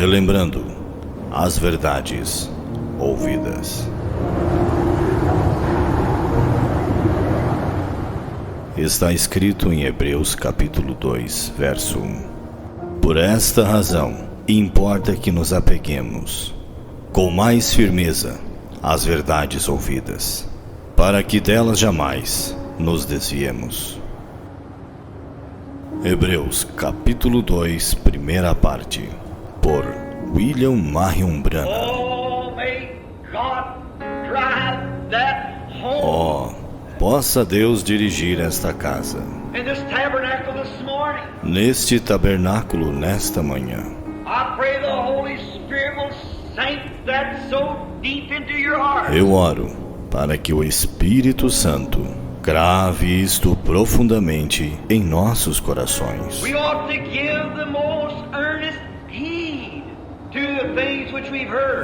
relembrando as verdades ouvidas. Está escrito em Hebreus capítulo 2, verso 1. Por esta razão, importa que nos apeguemos com mais firmeza às verdades ouvidas, para que delas jamais nos desviemos. Hebreus capítulo 2, primeira parte, por William Marion Branham. Possa Deus dirigir esta casa, neste tabernáculo nesta manhã. Eu oro para que o Espírito Santo grave isto profundamente em nossos corações.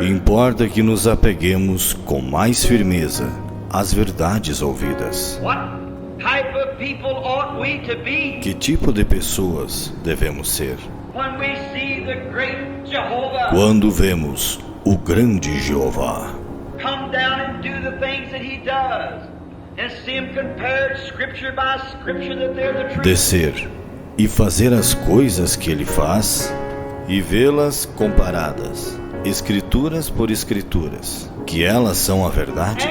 Importa que nos apeguemos com mais firmeza às verdades ouvidas. Que tipo de pessoas devemos ser quando vemos o grande Jeová descer e fazer as coisas que ele faz e vê-las comparadas, escrituras por escrituras, que elas são a verdade?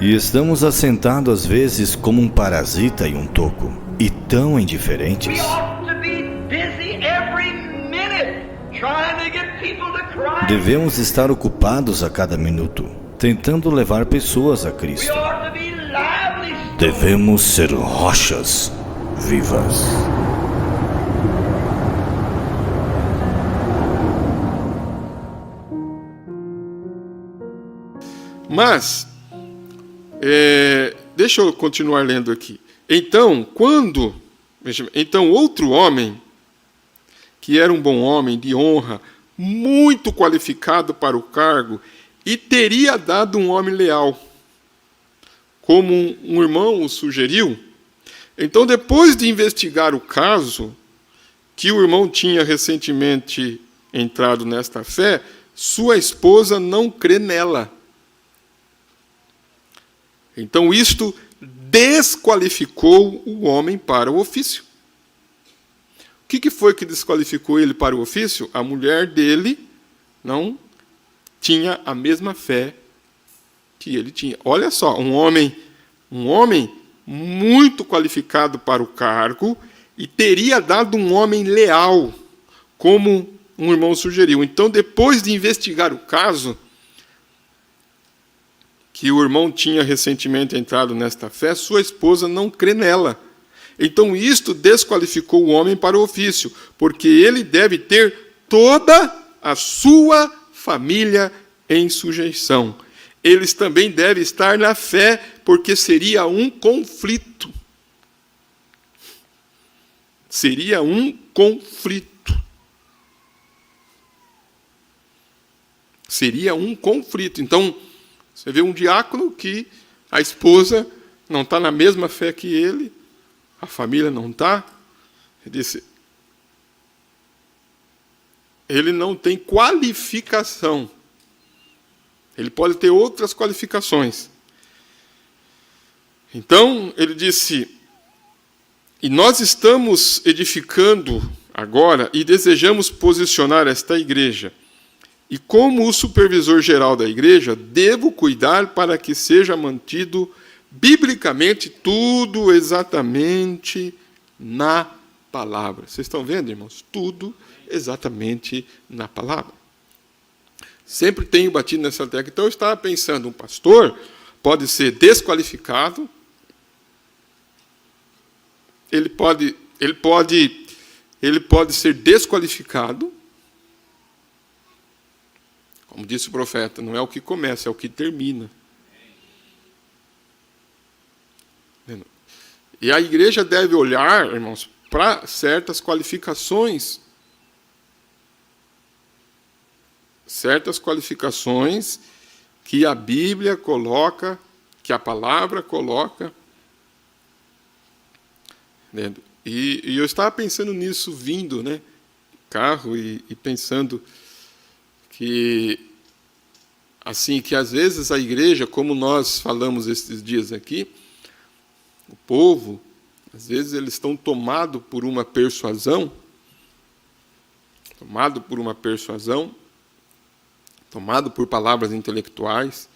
E estamos assentados às vezes como um parasita em um toco, e tão indiferentes. Devemos estar ocupados a cada minuto, tentando levar pessoas a Cristo. Devemos ser rochas vivas. Mas, deixa eu continuar lendo aqui. Então, outro homem, que era um bom homem de honra, muito qualificado para o cargo, e teria dado um homem leal, como um irmão o sugeriu. Então, depois de investigar o caso, que o irmão tinha recentemente entrado nesta fé, sua esposa não crê nela. Então, isto desqualificou o homem para o ofício. O que foi que desqualificou ele para o ofício? A mulher dele não tinha a mesma fé que ele tinha. Olha só, um homem muito qualificado para o cargo e teria dado um homem leal, como um irmão sugeriu. Então, depois de investigar o caso, que o irmão tinha recentemente entrado nesta fé, sua esposa não crê nela. Então, isto desqualificou o homem para o ofício, porque ele deve ter toda a sua família em sujeição. Eles também devem estar na fé, porque seria um conflito. Seria um conflito. Seria um conflito. Então, você vê um diácono que a esposa não está na mesma fé que ele, a família não está. Ele disse, ele não tem qualificação. Ele pode ter outras qualificações. Então, ele disse, e nós estamos edificando agora e desejamos posicionar esta igreja. E como o supervisor geral da igreja, devo cuidar para que seja mantido biblicamente tudo exatamente na palavra. Vocês estão vendo, irmãos? Tudo exatamente na palavra. Sempre tenho batido nessa tecla. Então, eu estava pensando, um pastor pode ser desqualificado, ele pode ser desqualificado. Como disse o profeta, não é o que começa, é o que termina. E a igreja deve olhar, irmãos, para certas qualificações. Certas qualificações que a Bíblia coloca, que a palavra coloca, né? E eu estava pensando nisso vindo, né? Carro e pensando que assim, que às vezes a igreja, como nós falamos esses dias aqui, o povo, às vezes eles estão tomados por uma persuasão, tomado por palavras intelectuais,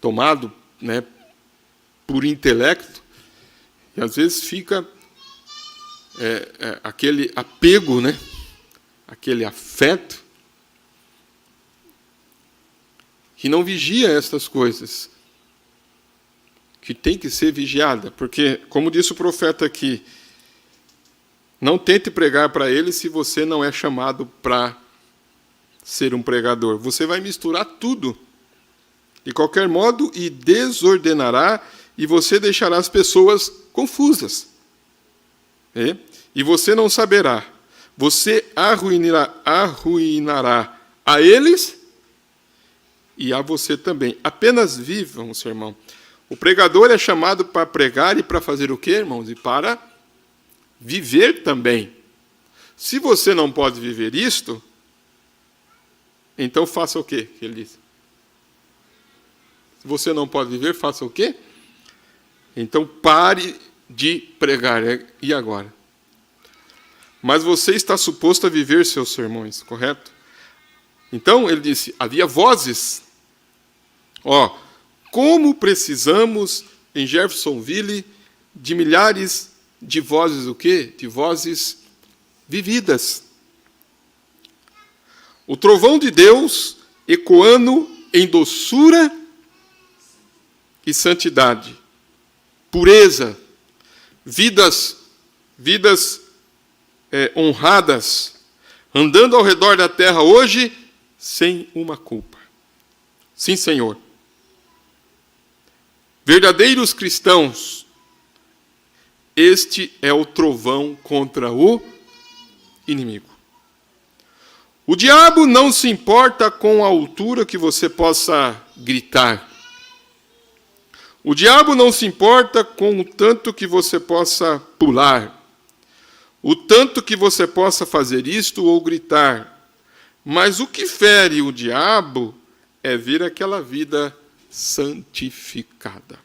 tomado, né, por intelecto, e às vezes fica aquele apego, né, aquele afeto, que não vigia estas coisas, que tem que ser vigiada, porque, como disse o profeta aqui, não tente pregar para ele se você não é chamado para ser um pregador. Você vai misturar tudo, de qualquer modo, e desordenará, e você deixará as pessoas confusas. E você não saberá. Você arruinará a eles e a você também. Apenas vivam, irmão. O pregador é chamado para pregar e para fazer o quê, irmãos? E para viver também. Se você não pode viver isto, então faça o quê? Ele diz. Se você não pode viver, faça o quê? Então pare de pregar. E agora? Mas você está suposto a viver seus sermões, correto? Então, ele disse, havia vozes. Como precisamos, em Jeffersonville, de milhares de vozes, o quê? De vozes vividas. O trovão de Deus ecoando em doçura e santidade, pureza, vidas honradas, andando ao redor da terra hoje sem uma culpa. Sim, Senhor. Verdadeiros cristãos, este é o trovão contra o inimigo. O diabo não se importa com a altura que você possa gritar. O diabo não se importa com o tanto que você possa pular. O tanto que você possa fazer isto ou gritar. Mas o que fere o diabo é ver aquela vida santificada.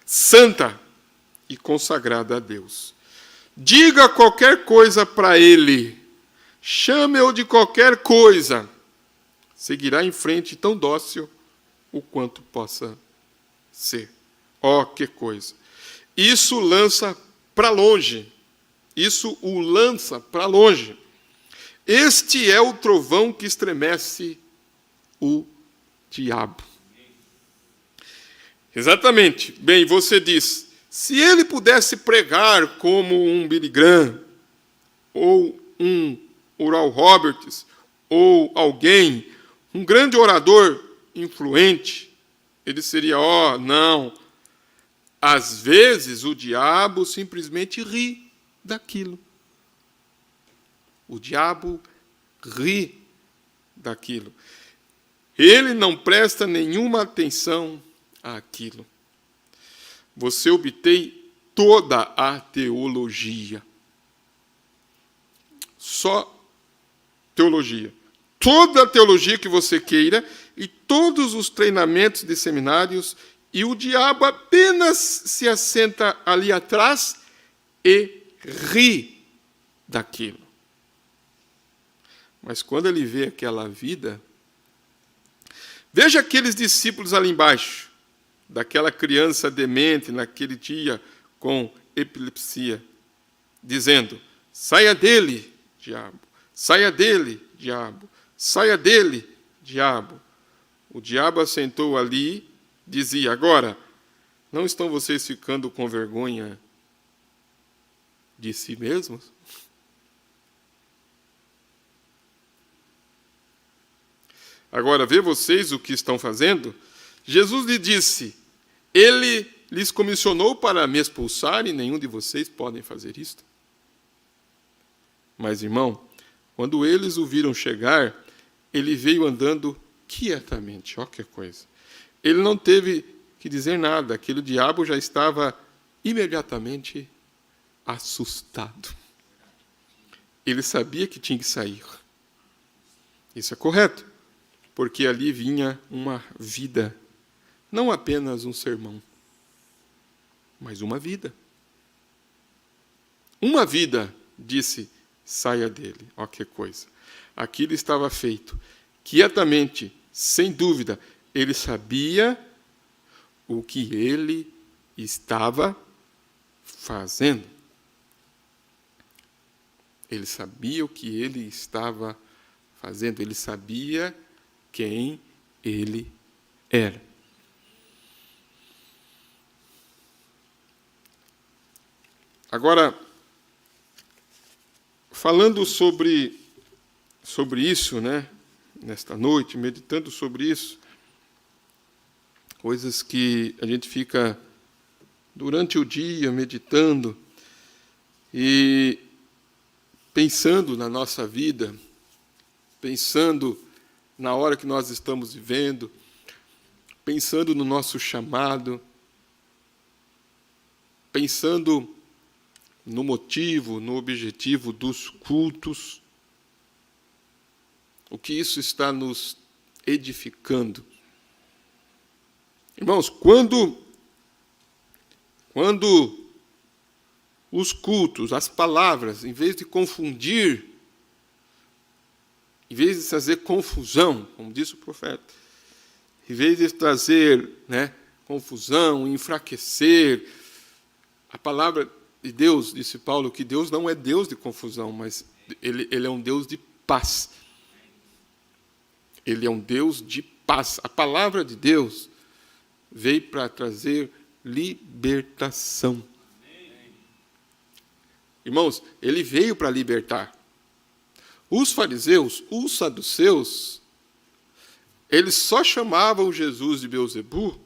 Santa e consagrada a Deus. Diga qualquer coisa para ele. Chame-o de qualquer coisa. Seguirá em frente tão dócil o quanto possa ser. Que coisa. Isso lança para longe. Isso o lança para longe. Este é o trovão que estremece o diabo. Exatamente. Bem, você diz, se ele pudesse pregar como um Billy Graham, ou um Oral Roberts, ou alguém, um grande orador influente, ele seria, não. Às vezes o diabo simplesmente ri daquilo. O diabo ri daquilo. Ele não presta nenhuma atenção àquilo. Você obtém toda a teologia. Só teologia. Toda a teologia que você queira e todos os treinamentos de seminários, e o diabo apenas se assenta ali atrás e ri daquilo. Mas quando ele vê aquela vida, veja aqueles discípulos ali embaixo, daquela criança demente naquele dia com epilepsia, dizendo, saia dele, diabo, saia dele, diabo, saia dele, diabo. O diabo assentou ali, dizia, agora, não estão vocês ficando com vergonha de si mesmos? Agora, vê vocês o que estão fazendo? Jesus lhe disse, ele lhes comissionou para me expulsar e nenhum de vocês podem fazer isto. Mas, irmão, quando eles o viram chegar, ele veio andando quietamente. Que coisa. Ele não teve que dizer nada, aquele diabo já estava imediatamente assustado. Ele sabia que tinha que sair. Isso é correto, porque ali vinha uma vida, não apenas um sermão, mas uma vida. Uma vida, disse, saia dele. Ó que coisa. Aquilo estava feito quietamente, sem dúvida. Ele sabia o que ele estava fazendo. Ele sabia o que ele estava fazendo. Ele sabia quem ele era. Agora, falando sobre isso, né, nesta noite, meditando sobre isso, coisas que a gente fica durante o dia meditando e pensando na nossa vida, pensando na hora que nós estamos vivendo, pensando no nosso chamado, pensando no motivo, no objetivo dos cultos, o que isso está nos edificando. Irmãos, quando os cultos, as palavras, em vez de confundir, em vez de trazer confusão, como disse o profeta, em vez de trazer, né, confusão, enfraquecer, a palavra de Deus, disse Paulo, que Deus não é Deus de confusão, mas ele é um Deus de paz. Ele é um Deus de paz. A palavra de Deus veio para trazer libertação. Irmãos, ele veio para libertar. Os fariseus, os saduceus, eles só chamavam Jesus de Beelzebu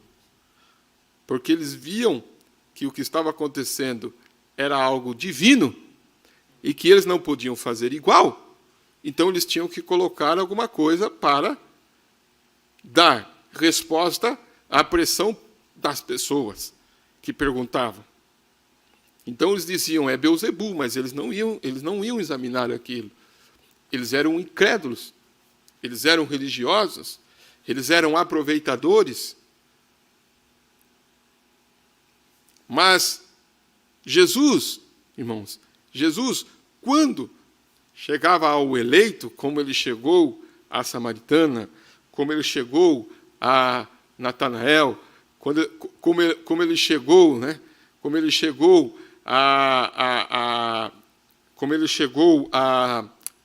porque eles viam que o que estava acontecendo era algo divino e que eles não podiam fazer igual. Então, eles tinham que colocar alguma coisa para dar resposta à pressão das pessoas que perguntavam. Então, eles diziam, é Beelzebu, mas eles não iam examinar aquilo. Eles eram incrédulos, eles eram religiosos, eles eram aproveitadores. Mas Jesus, irmãos, Jesus, quando chegava ao eleito, como ele chegou à samaritana, como ele chegou a Natanael, como ele chegou, né? Como ele chegou a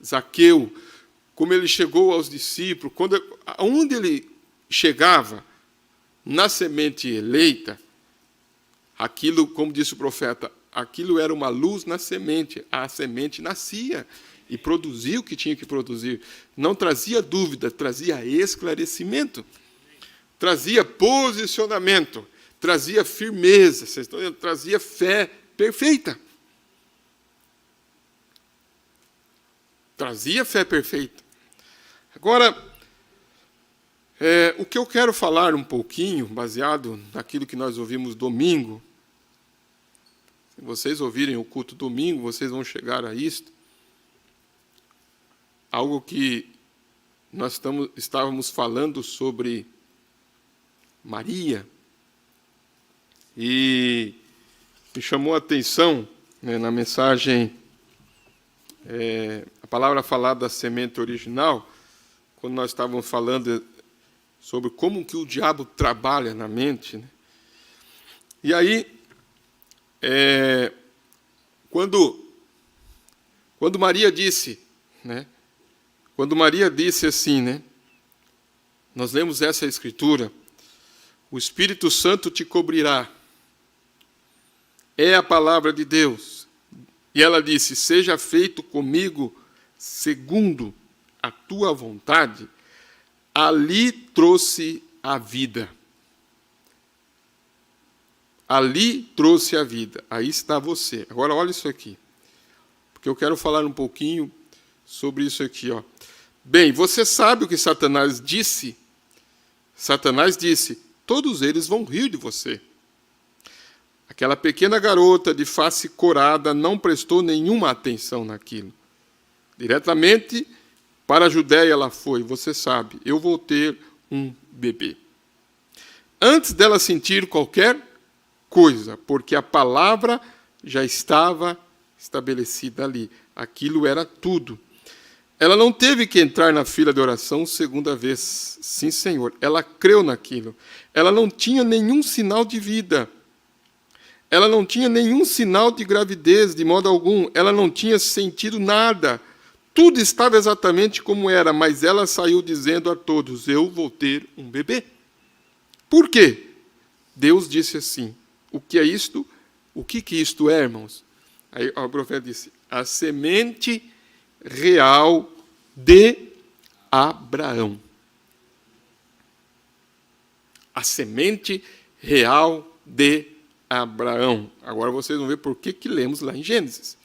Zaqueu, como ele chegou aos discípulos, onde ele chegava na semente eleita, aquilo, como disse o profeta, aquilo era uma luz na semente. A semente nascia e produzia o que tinha que produzir. Não trazia dúvida, trazia esclarecimento, trazia posicionamento, trazia firmeza, trazia fé perfeita. Trazia fé perfeita. Agora, o que eu quero falar um pouquinho, baseado naquilo que nós ouvimos domingo, se vocês ouvirem o culto domingo, vocês vão chegar a isto, algo que nós estávamos falando sobre Maria, e me chamou a atenção, né, na mensagem, a palavra falada da semente original, quando nós estávamos falando sobre como que o diabo trabalha na mente, né? E aí, quando Maria disse, né? Quando Maria disse assim, né? Nós lemos essa escritura, o Espírito Santo te cobrirá. É a palavra de Deus. E ela disse, seja feito comigo segundo a tua vontade. Ali trouxe a vida. Ali trouxe a vida. Aí está você. Agora olha isso aqui. Porque eu quero falar um pouquinho sobre isso aqui, ó. Bem, você sabe o que Satanás disse? Satanás disse, todos eles vão rir de você. Aquela pequena garota de face corada não prestou nenhuma atenção naquilo. Diretamente para a Judéia ela foi, você sabe, eu vou ter um bebê. Antes dela sentir qualquer coisa, porque a palavra já estava estabelecida ali. Aquilo era tudo. Ela não teve que entrar na fila de oração segunda vez. Sim, Senhor. Ela creu naquilo. Ela não tinha nenhum sinal de vida. Ela não tinha nenhum sinal de gravidez, de modo algum. Ela não tinha sentido nada. Tudo estava exatamente como era, mas ela saiu dizendo a todos, eu vou ter um bebê. Por quê? Deus disse assim, o que é isto? O que isto é, irmãos? Aí o profeta disse, a semente real de Abraão. A semente real de Abraão. Agora vocês vão ver por que lemos lá em Gênesis.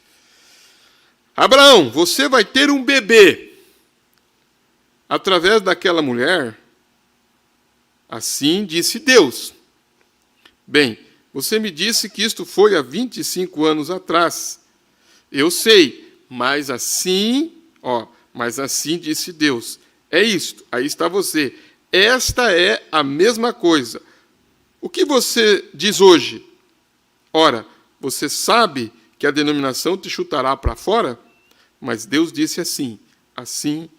Abraão, você vai ter um bebê. Através daquela mulher, assim disse Deus. Bem, você me disse que isto foi há 25 anos atrás. Eu sei, mas assim disse Deus. É isto, aí está você. Esta é a mesma coisa. O que você diz hoje? Ora, você sabe que a denominação te chutará para fora? Mas Deus disse assim, assim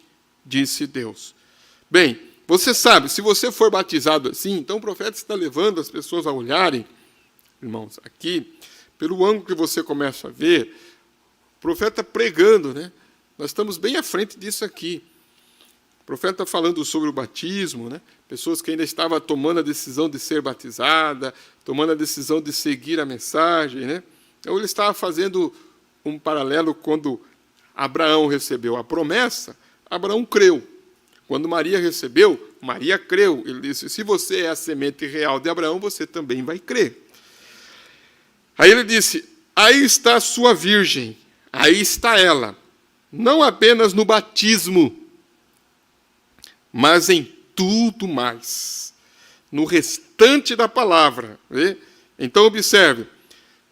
disse Deus. Bem, você sabe, se você for batizado assim, então o profeta está levando as pessoas a olharem, irmãos, aqui, pelo ângulo que você começa a ver, o profeta pregando, né? Nós estamos bem à frente disso aqui. O profeta está falando sobre o batismo, né? Pessoas que ainda estavam tomando a decisão de ser batizada, tomando a decisão de seguir a mensagem, né? Então ele estava fazendo um paralelo quando Abraão recebeu a promessa, Abraão creu. Quando Maria recebeu, Maria creu. Ele disse, se você é a semente real de Abraão, você também vai crer. Aí ele disse, aí está a sua virgem, aí está ela, não apenas no batismo, mas em tudo mais, no restante da palavra. Vê? Então observe,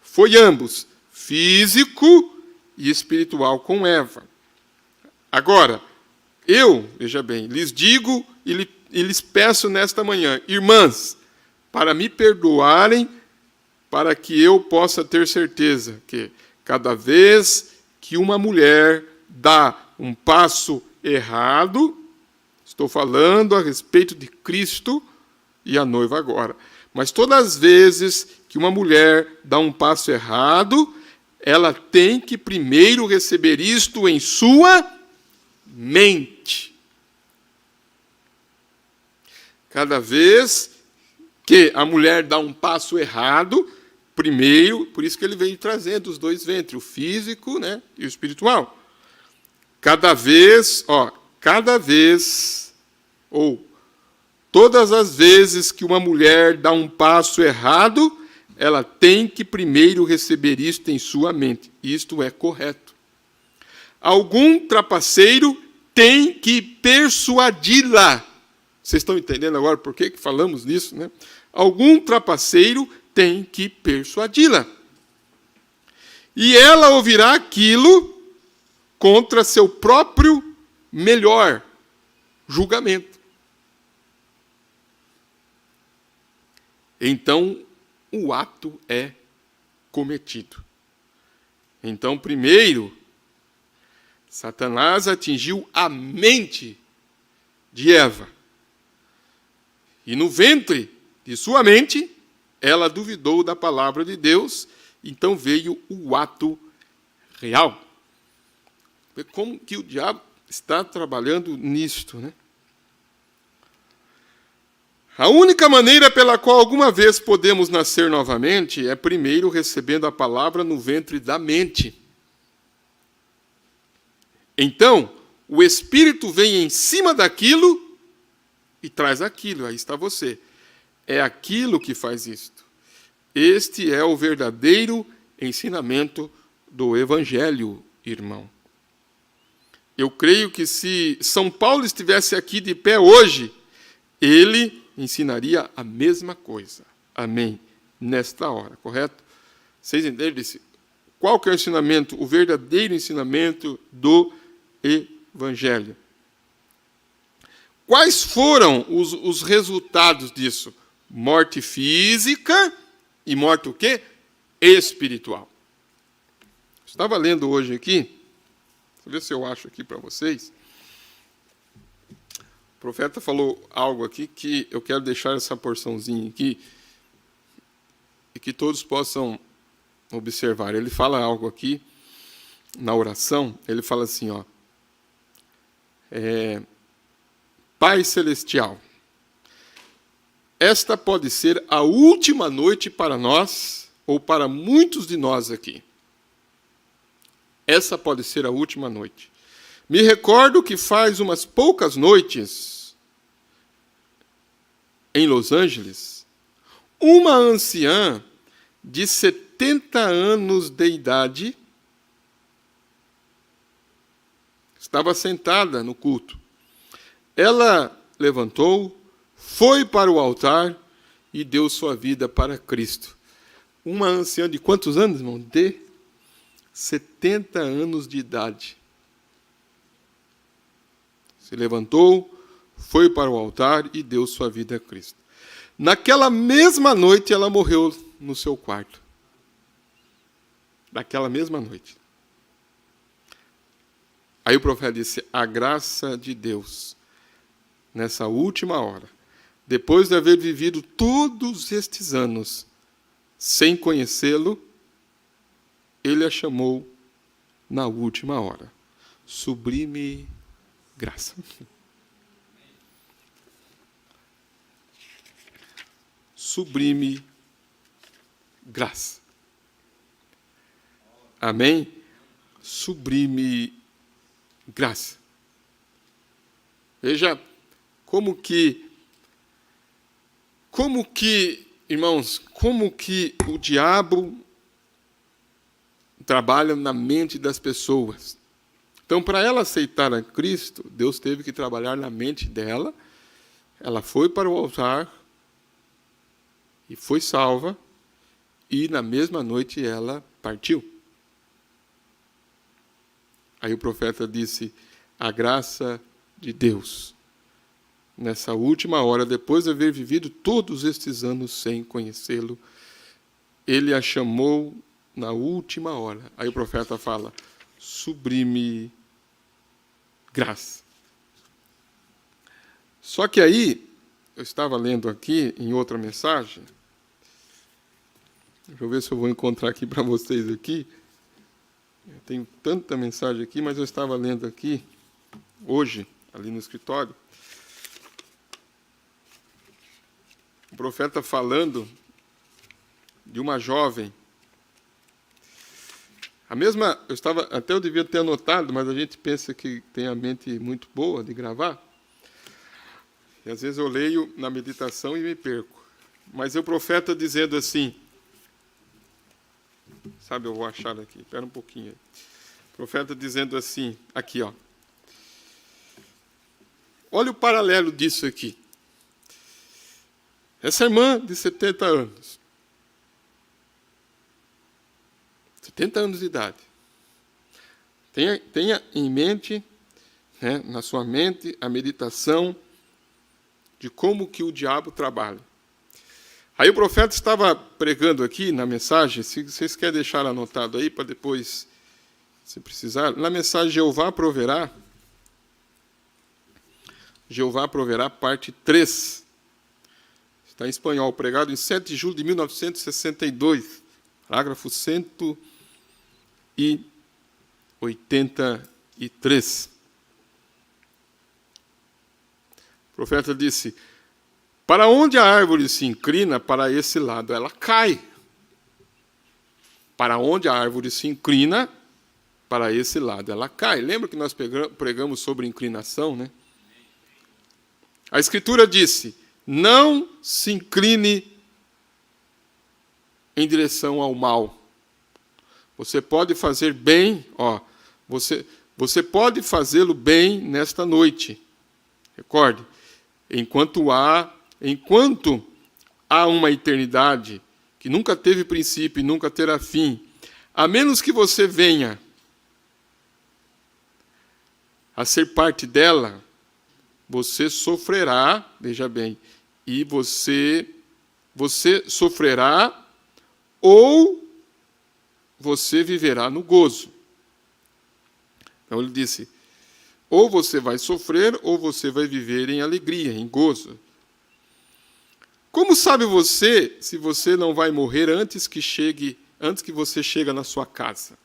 foi ambos, físico e espiritual com Eva. Agora, veja bem, lhes digo e lhes peço nesta manhã, irmãs, para me perdoarem, para que eu possa ter certeza que cada vez que uma mulher dá um passo errado, estou falando a respeito de Cristo e a noiva agora, mas todas as vezes que uma mulher dá um passo errado, ela tem que primeiro receber isto em sua mente. Cada vez que a mulher dá um passo errado, primeiro, por isso que ele veio trazendo os dois ventres, o físico, né, e o espiritual. Todas as vezes que uma mulher dá um passo errado, ela tem que primeiro receber isto em sua mente. Isto é correto. Algum trapaceiro tem que persuadi-la. Vocês estão entendendo agora por que falamos nisso, né? Algum trapaceiro tem que persuadi-la. E ela ouvirá aquilo contra seu próprio melhor julgamento. Então, o ato é cometido. Então, primeiro, Satanás atingiu a mente de Eva. E no ventre de sua mente, ela duvidou da palavra de Deus, então veio o ato real. Como que o diabo está trabalhando nisto, né? A única maneira pela qual alguma vez podemos nascer novamente é primeiro recebendo a palavra no ventre da mente. Então, o Espírito vem em cima daquilo e traz aquilo. Aí está você. É aquilo que faz isto. Este é o verdadeiro ensinamento do Evangelho, irmão. Eu creio que se São Paulo estivesse aqui de pé hoje, ele ensinaria a mesma coisa. Amém. Nesta hora, correto? Vocês entenderam? Ele disse, qual que é o ensinamento, o verdadeiro ensinamento do Evangelho? Quais foram os resultados disso? Morte física e morte o quê? Espiritual. Estava lendo hoje aqui, deixa eu ver se eu acho aqui para vocês. O profeta falou algo aqui que eu quero deixar essa porçãozinha aqui e que todos possam observar. Ele fala algo aqui na oração, ele fala assim, ó, Pai Celestial, esta pode ser a última noite para nós, ou para muitos de nós aqui. Essa pode ser a última noite. Me recordo que faz umas poucas noites, em Los Angeles, uma anciã de 70 anos de idade estava sentada no culto. Ela levantou, foi para o altar e deu sua vida para Cristo. Uma anciã de quantos anos, irmão? De 70 anos de idade. Se levantou, foi para o altar e deu sua vida a Cristo. Naquela mesma noite, ela morreu no seu quarto. Naquela mesma noite. Aí o profeta disse, a graça de Deus, nessa última hora, depois de haver vivido todos estes anos sem conhecê-lo, ele a chamou na última hora. Sublime graça. Sublime graça. Amém? Sublime graça. Veja como que, irmãos, como que o diabo trabalha na mente das pessoas. Então, para ela aceitar a Cristo, Deus teve que trabalhar na mente dela. Ela foi para o altar e foi salva, e na mesma noite ela partiu. Aí o profeta disse, a graça de Deus, nessa última hora, depois de haver vivido todos estes anos sem conhecê-lo, ele a chamou na última hora. Aí o profeta fala, sublime graça. Só que aí, eu estava lendo aqui, em outra mensagem, deixa eu ver se eu vou encontrar aqui para vocês aqui, eu tenho tanta mensagem aqui, mas eu estava lendo aqui, hoje, ali no escritório, o profeta falando de uma jovem. Eu devia ter anotado, mas a gente pensa que tem a mente muito boa de gravar. E às vezes eu leio na meditação e me perco. Mas o profeta dizendo assim, sabe, eu vou achar aqui, espera um pouquinho aí. O profeta dizendo assim, aqui, ó. Olha o paralelo disso aqui. Essa irmã de 70 anos. 70 anos de idade. Tenha em mente, né, na sua mente, a meditação de como que o diabo trabalha. Aí o profeta estava pregando aqui na mensagem, se vocês querem deixar anotado aí, para depois, se precisar, na mensagem Jeová proverá, parte 3. Está em espanhol, pregado em 7 de julho de 1962, parágrafo 183. O profeta disse, para onde a árvore se inclina, para esse lado ela cai. Para onde a árvore se inclina, para esse lado ela cai. Lembra que nós pregamos sobre inclinação, né? A Escritura disse, não se incline em direção ao mal. Você pode fazer bem, você pode fazê-lo bem nesta noite. Recorde, enquanto há uma eternidade que nunca teve princípio e nunca terá fim, a menos que você venha a ser parte dela, você sofrerá, veja bem, e você sofrerá ou você viverá no gozo. Então ele disse, ou você vai sofrer ou você vai viver em alegria, em gozo. Como sabe você se você não vai morrer antes que você chegue na sua casa?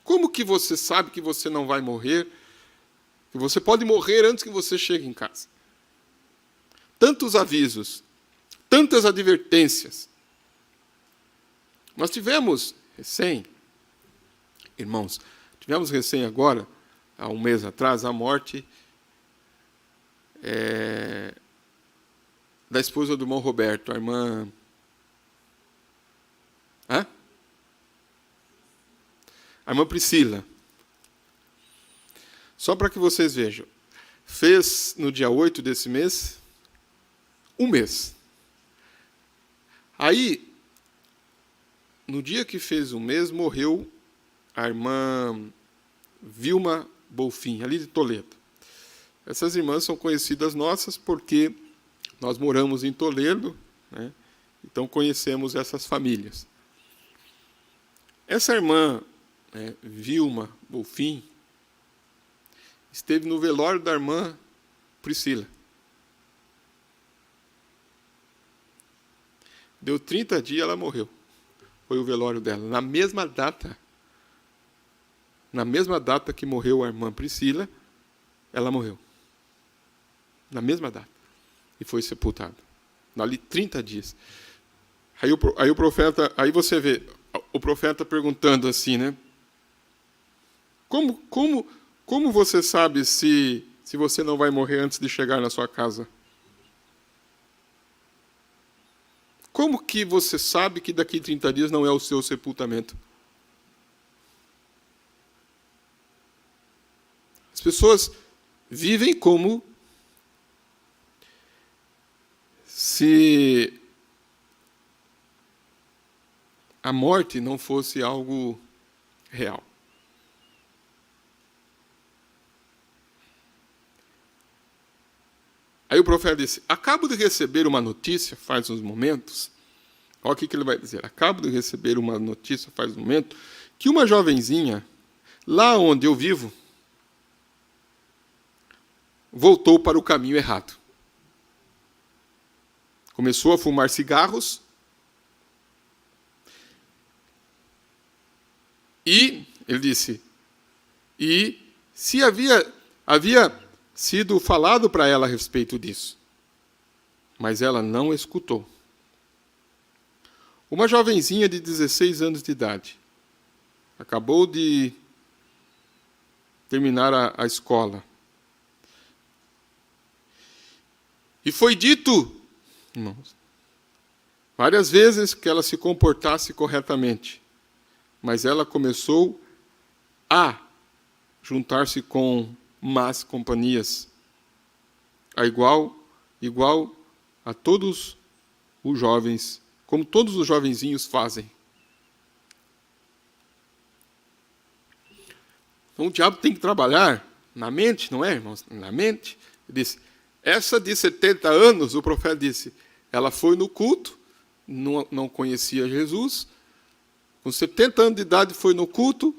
Como que você sabe que você não vai morrer? Que você pode morrer antes que você chegue em casa? Tantos avisos, tantas advertências. Nós tivemos irmãos, agora, há um mês atrás, a morte da esposa do irmão Roberto, a irmã... A irmã Priscila. Só para que vocês vejam. Fez no dia 8 desse mês, um mês. Aí, no dia que fez um mês, morreu a irmã Vilma Bolfin, ali de Toledo. Essas irmãs são conhecidas nossas porque nós moramos em Toledo, né? Então conhecemos essas famílias. Essa irmã, Vilma Bolfin, esteve no velório da irmã Priscila. Deu 30 dias, ela morreu. Foi o velório dela. Na mesma data que morreu a irmã Priscila, ela morreu. Na mesma data. E foi sepultada. Ali 30 dias. Aí o profeta, aí você vê, o profeta perguntando assim, né? Como você sabe se você não vai morrer antes de chegar na sua casa? Como que você sabe que daqui a 30 dias não é o seu sepultamento? As pessoas vivem como se a morte não fosse algo real. Aí o profeta disse, acabo de receber uma notícia, faz uns momentos, olha o que ele vai dizer, acabo de receber uma notícia, faz um momento, que uma jovenzinha, lá onde eu vivo, voltou para o caminho errado. Começou a fumar cigarros, e, ele disse, e se havia sido falado para ela a respeito disso, mas ela não escutou. Uma jovenzinha de 16 anos de idade, acabou de terminar a escola, e foi dito, irmãos, várias vezes que ela se comportasse corretamente, mas ela começou a juntar-se com más companhias, igual a todos os jovens, como todos os jovenzinhos fazem. Então o diabo tem que trabalhar na mente, não é, irmãos? Na mente. Ele disse, essa de 70 anos, o profeta disse, ela foi no culto, não conhecia Jesus, com 70 anos de idade foi no culto,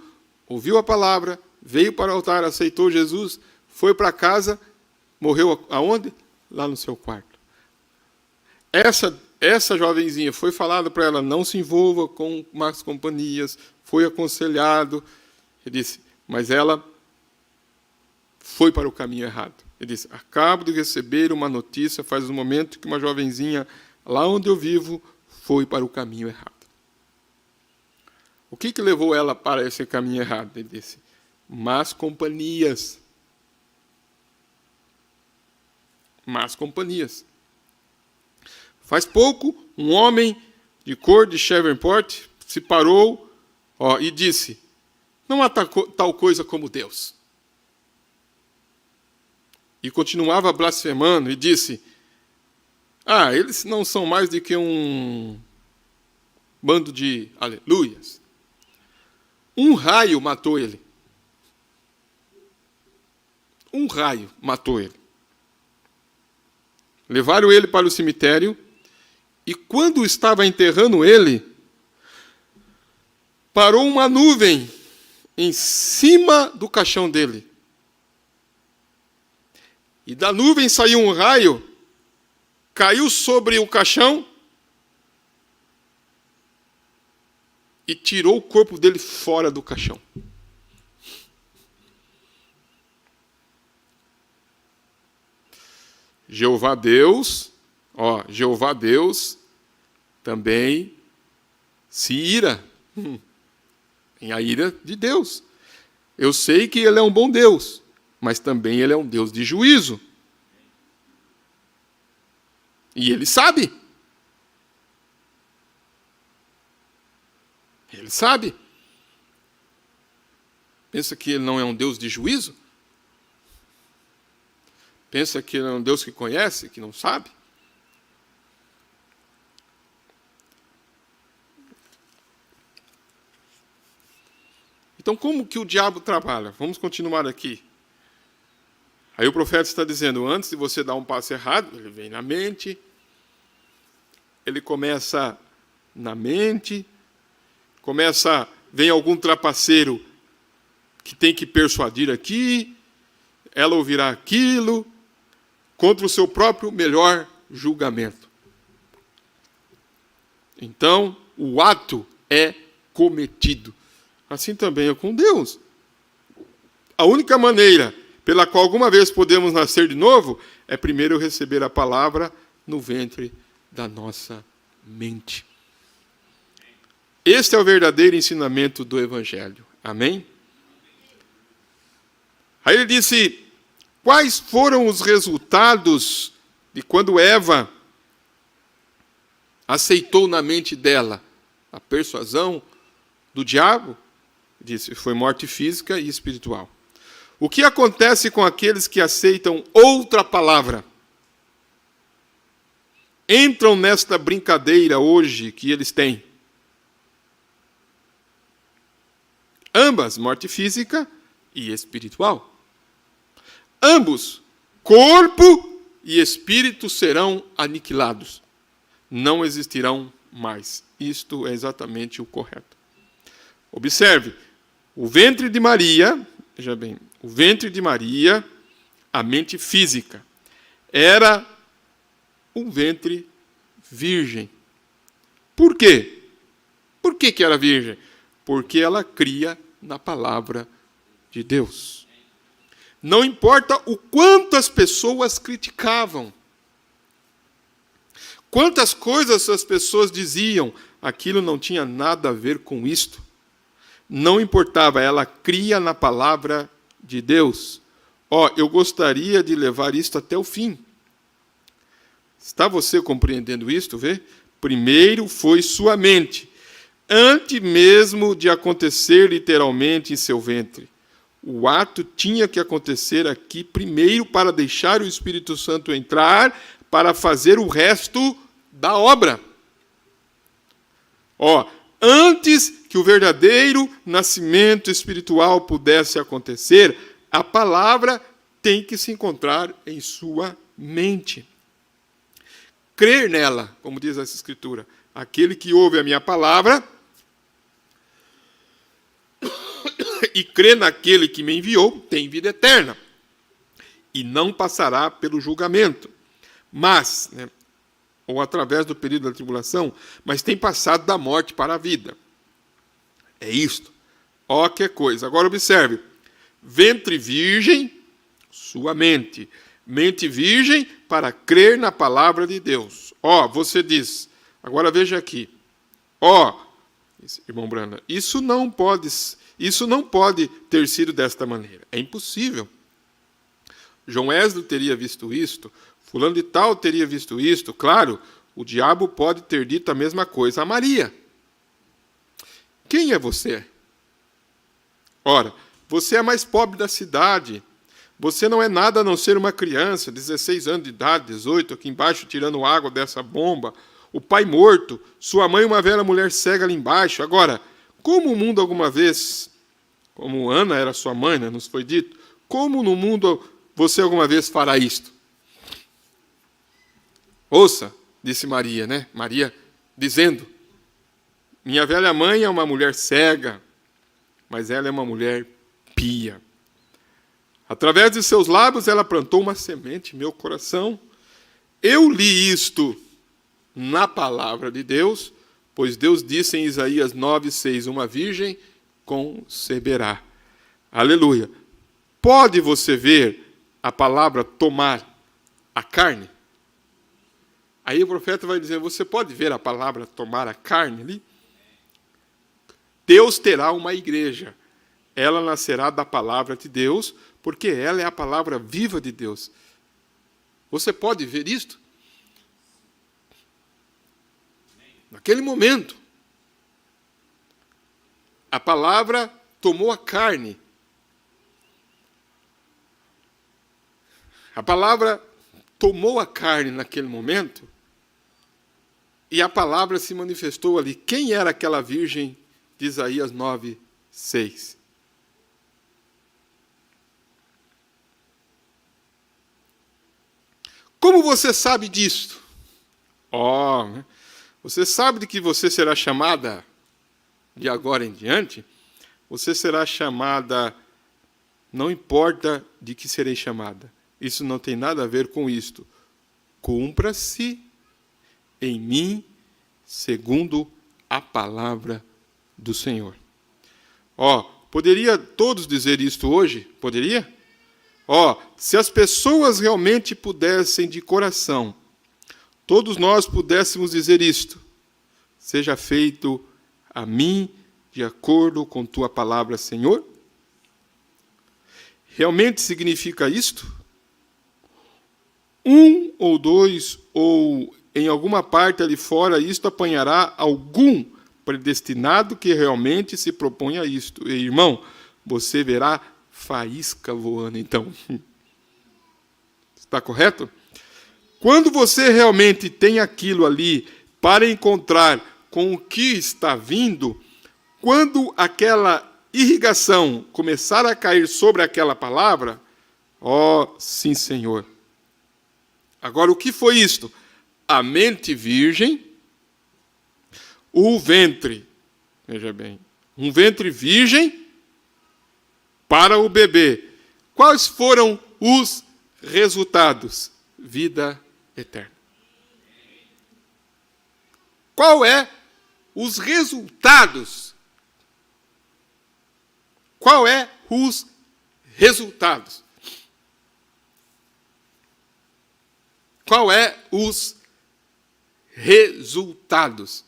ouviu a palavra, veio para o altar, aceitou Jesus, foi para casa, morreu aonde? Lá no seu quarto. Essa jovenzinha foi falado para ela, não se envolva com más companhias, foi aconselhado, ele disse, mas ela foi para o caminho errado. Ele disse, acabo de receber uma notícia, faz um momento que uma jovenzinha, lá onde eu vivo, foi para o caminho errado. O que levou ela para esse caminho errado? Ele disse, más companhias. Más companhias. Faz pouco, um homem de cor de Shreveport se parou e disse, não há tal coisa como Deus. E continuava blasfemando e disse, Eles não são mais do que um bando de aleluias. Um raio matou ele. Um raio matou ele. Levaram ele para o cemitério e quando estava enterrando ele, parou uma nuvem em cima do caixão dele. E da nuvem saiu um raio, caiu sobre o caixão e tirou o corpo dele fora do caixão. Jeová Deus também se ira. Tem a ira de Deus. Eu sei que Ele é um bom Deus, mas também Ele é um Deus de juízo. E Ele sabe. Ele sabe. Pensa que Ele não é um Deus de juízo? Pensa que Ele é um Deus que conhece, que não sabe? Então, como que o diabo trabalha? Vamos continuar aqui. Aí o profeta está dizendo, antes de você dar um passo errado, ele vem na mente, ele começa na mente, vem algum trapaceiro que tem que persuadir aqui, ela ouvirá aquilo, contra o seu próprio melhor julgamento. Então, o ato é cometido. Assim também é com Deus. A única maneira pela qual alguma vez podemos nascer de novo é primeiro receber a palavra no ventre da nossa mente. Este é o verdadeiro ensinamento do Evangelho. Amém? Aí ele disse, quais foram os resultados de quando Eva aceitou na mente dela a persuasão do diabo? Disse, foi morte física e espiritual. O que acontece com aqueles que aceitam outra palavra? Entram nesta brincadeira hoje que eles têm. Ambas, morte física e espiritual. Ambos, corpo e espírito serão aniquilados. Não existirão mais. Isto é exatamente o correto. Observe, o ventre de Maria, veja bem, o ventre de Maria, a mente física, era um ventre virgem. Por quê? Por que era virgem? Porque ela cria na palavra de Deus. Não importa o quanto as pessoas criticavam, quantas coisas as pessoas diziam, aquilo não tinha nada a ver com isto. Não importava, ela cria na palavra de Deus. Eu gostaria de levar isto até o fim. Está você compreendendo isto? Vê? Primeiro foi sua mente, antes mesmo de acontecer literalmente em seu ventre. O ato tinha que acontecer aqui primeiro para deixar o Espírito Santo entrar, para fazer o resto da obra. Antes que o verdadeiro nascimento espiritual pudesse acontecer, a palavra tem que se encontrar em sua mente. Crer nela, como diz essa escritura, aquele que ouve a minha palavra e crê naquele que me enviou, tem vida eterna e não passará pelo julgamento, mas, ou através do período da tribulação, mas tem passado da morte para a vida. É isto. Que coisa. Agora observe. Ventre virgem, sua mente. Mente virgem para crer na palavra de Deus. Você diz. Agora veja aqui. Irmão Brana, isso não pode ter sido desta maneira. É impossível. João Wesley teria visto isto. Fulano de tal teria visto isto. Claro, o diabo pode ter dito a mesma coisa a Maria. Quem é você? Ora, você é a mais pobre da cidade. Você não é nada a não ser uma criança, 16 anos de idade, 18, aqui embaixo tirando água dessa bomba. O pai morto, sua mãe uma velha mulher cega ali embaixo. Agora, como o mundo alguma vez, como Ana era sua mãe, né, nos foi dito, como no mundo você alguma vez fará isto? Ouça, disse Maria, né? Maria dizendo, minha velha mãe é uma mulher cega, mas ela é uma mulher pia. Através de seus lábios ela plantou uma semente em meu coração. Eu li isto na palavra de Deus, pois Deus disse em Isaías 9:6, uma virgem conceberá. Aleluia. Pode você ver a palavra tomar a carne? Aí o profeta vai dizer, você pode ver a palavra tomar a carne ali? Deus terá uma igreja. Ela nascerá da palavra de Deus, porque ela é a palavra viva de Deus. Você pode ver isto? Naquele momento, a palavra tomou a carne. A palavra tomou a carne naquele momento e a palavra se manifestou ali. Quem era aquela virgem de Isaías 9:6? Como você sabe disto? Você sabe de que você será chamada, de agora em diante, você será chamada, não importa de que serei chamada. Isso não tem nada a ver com isto. Cumpra-se em mim, segundo a palavra do Senhor. Poderia todos dizer isto hoje? Poderia? Se as pessoas realmente pudessem de coração, todos nós pudéssemos dizer isto, seja feito a mim de acordo com tua palavra, Senhor. Realmente significa isto? Um ou dois, ou em alguma parte ali fora, isto apanhará algum predestinado que realmente se propõe a isto. E, irmão, você verá faísca voando, então. Está correto? Quando você realmente tem aquilo ali para encontrar com o que está vindo, quando aquela irrigação começar a cair sobre aquela palavra, sim, Senhor. Agora, o que foi isto? A mente virgem, o ventre, veja bem, um ventre virgem para o bebê. Quais foram os resultados? Vida eterna. Qual é os resultados? Qual é os resultados? Qual é os resultados?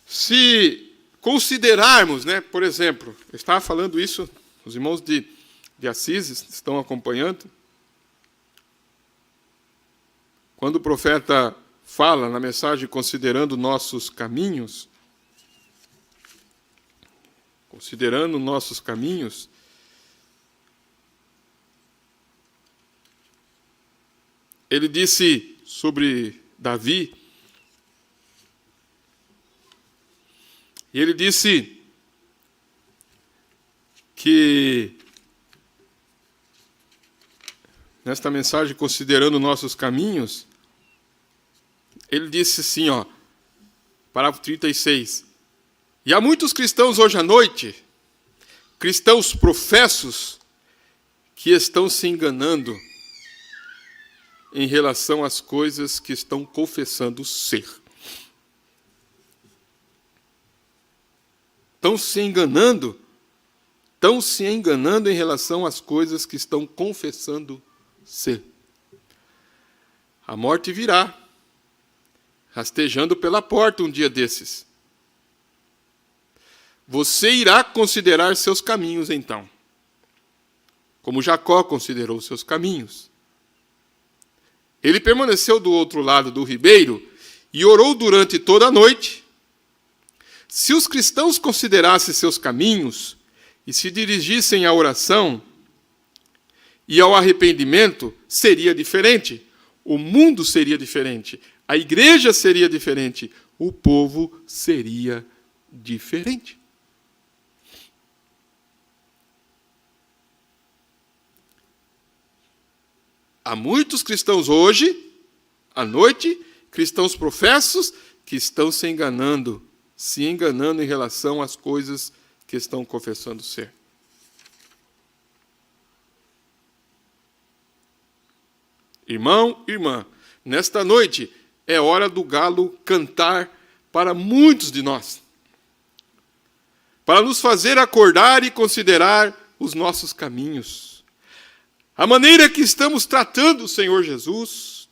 Se considerarmos, por exemplo, eu estava falando isso, os irmãos de Assis estão acompanhando, quando o profeta fala na mensagem considerando nossos caminhos, ele disse sobre Davi, e ele disse que, nesta mensagem, considerando nossos caminhos, ele disse assim, parágrafo 36, e há muitos cristãos hoje à noite, cristãos professos, que estão se enganando em relação às coisas que estão confessando ser. Estão se enganando em relação às coisas que estão confessando ser. A morte virá, rastejando pela porta um dia desses. Você irá considerar seus caminhos, então, como Jacó considerou seus caminhos. Ele permaneceu do outro lado do ribeiro e orou durante toda a noite. Se os cristãos considerassem seus caminhos e se dirigissem à oração, e ao arrependimento, seria diferente. O mundo seria diferente. A igreja seria diferente. O povo seria diferente. Há muitos cristãos hoje, à noite, cristãos professos, que estão se enganando em relação às coisas que estão confessando ser. Irmão, irmã, nesta noite é hora do galo cantar para muitos de nós, para nos fazer acordar e considerar os nossos caminhos. A maneira que estamos tratando o Senhor Jesus,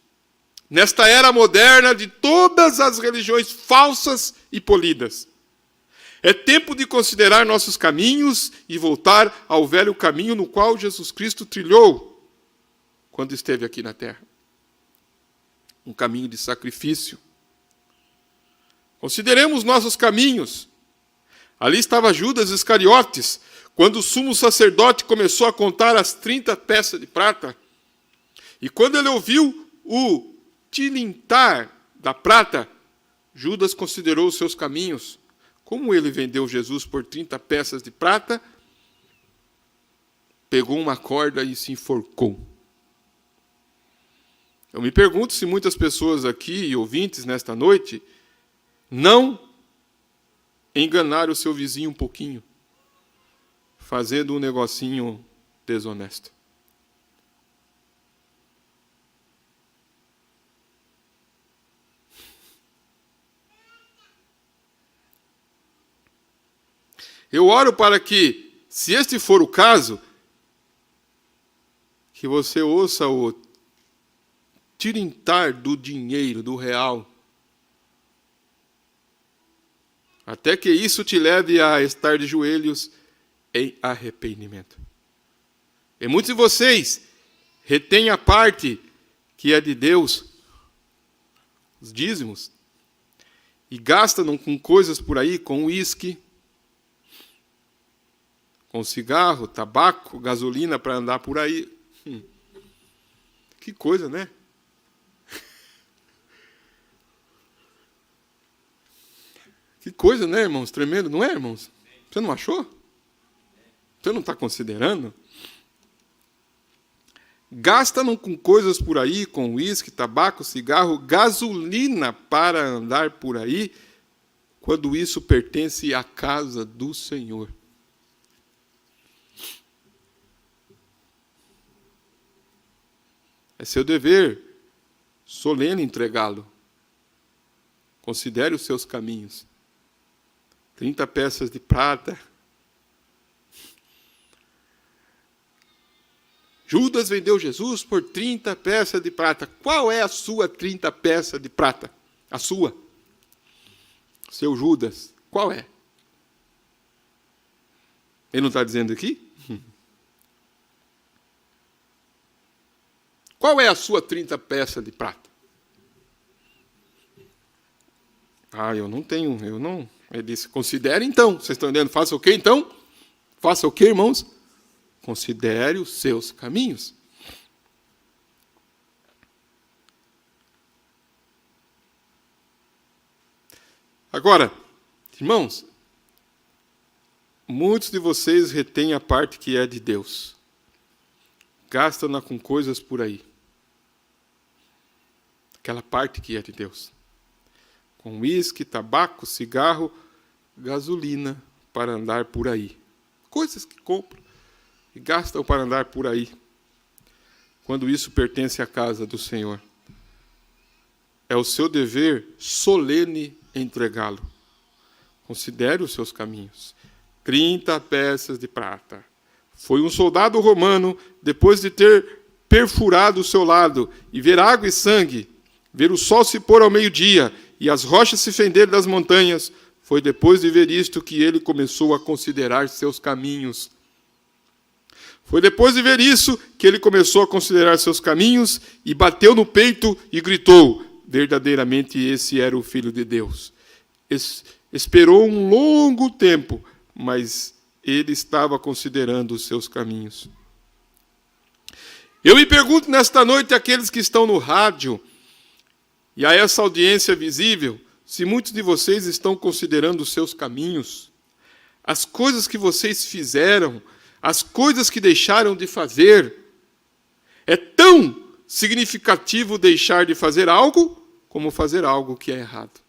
nesta era moderna de todas as religiões falsas e polidas. É tempo de considerar nossos caminhos e voltar ao velho caminho no qual Jesus Cristo trilhou quando esteve aqui na terra. Um caminho de sacrifício. Consideremos nossos caminhos. Ali estava Judas Iscariotes, quando o sumo sacerdote começou a contar as 30 peças de prata. E quando ele ouviu o tilintar da prata, Judas considerou os seus caminhos. Como ele vendeu Jesus por 30 peças de prata, pegou uma corda e se enforcou. Eu me pergunto se muitas pessoas aqui, ouvintes nesta noite, não enganaram o seu vizinho um pouquinho, fazendo um negocinho desonesto. Eu oro para que, se este for o caso, que você ouça o tilintar do dinheiro, do real, até que isso te leve a estar de joelhos em arrependimento. E muitos de vocês retêm a parte que é de Deus, os dízimos, e gastam com coisas por aí, com uísque, com cigarro, tabaco, gasolina para andar por aí. Que coisa, né? Que coisa, né, irmãos? Tremendo, não é, irmãos? Você não achou? Você não está considerando? Gastam com coisas por aí, com uísque, tabaco, cigarro, gasolina para andar por aí, quando isso pertence à casa do Senhor. É seu dever solene entregá-lo. Considere os seus caminhos. 30 peças de prata. Judas vendeu Jesus por 30 peças de prata. Qual é a sua 30 peças de prata? A sua. Seu Judas. Qual é? Ele não está dizendo aqui? Qual é a sua 30 peças de prata? Eu não tenho, eu não. Ele disse, considere então. Vocês estão entendendo? Faça o quê então? Faça o quê, irmãos? Considere os seus caminhos. Agora, irmãos, muitos de vocês retêm a parte que é de Deus. Gastam-na com coisas por aí. Aquela parte que é de Deus. Com uísque, tabaco, cigarro, gasolina para andar por aí. Coisas que compram e gastam para andar por aí. Quando isso pertence à casa do Senhor. É o seu dever solene entregá-lo. Considere os seus caminhos. 30 peças de prata. Foi um soldado romano, depois de ter perfurado o seu lado e ver água e sangue, ver o sol se pôr ao meio-dia e as rochas se fenderem das montanhas, foi depois de ver isto que ele começou a considerar seus caminhos. Foi depois de ver isso que ele começou a considerar seus caminhos e bateu no peito e gritou, verdadeiramente esse era o Filho de Deus. Esperou um longo tempo, mas ele estava considerando os seus caminhos. Eu me pergunto nesta noite àqueles que estão no rádio e a essa audiência visível, se muitos de vocês estão considerando os seus caminhos, as coisas que vocês fizeram, as coisas que deixaram de fazer. É tão significativo deixar de fazer algo como fazer algo que é errado.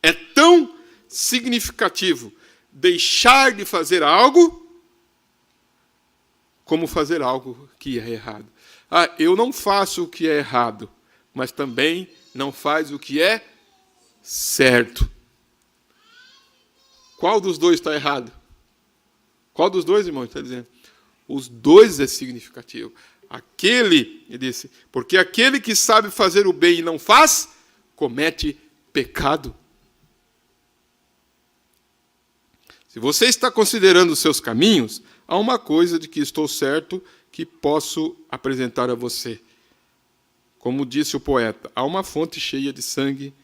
É tão significativo deixar de fazer algo como fazer algo que é errado. Eu não faço o que é errado, mas também não faz o que é certo. Qual dos dois está errado? Qual dos dois, irmão, está dizendo? Os dois é significativo. Ele disse, porque aquele que sabe fazer o bem e não faz, comete pecado. Se você está considerando os seus caminhos, há uma coisa de que estou certo que posso apresentar a você. Como disse o poeta, há uma fonte cheia de sangue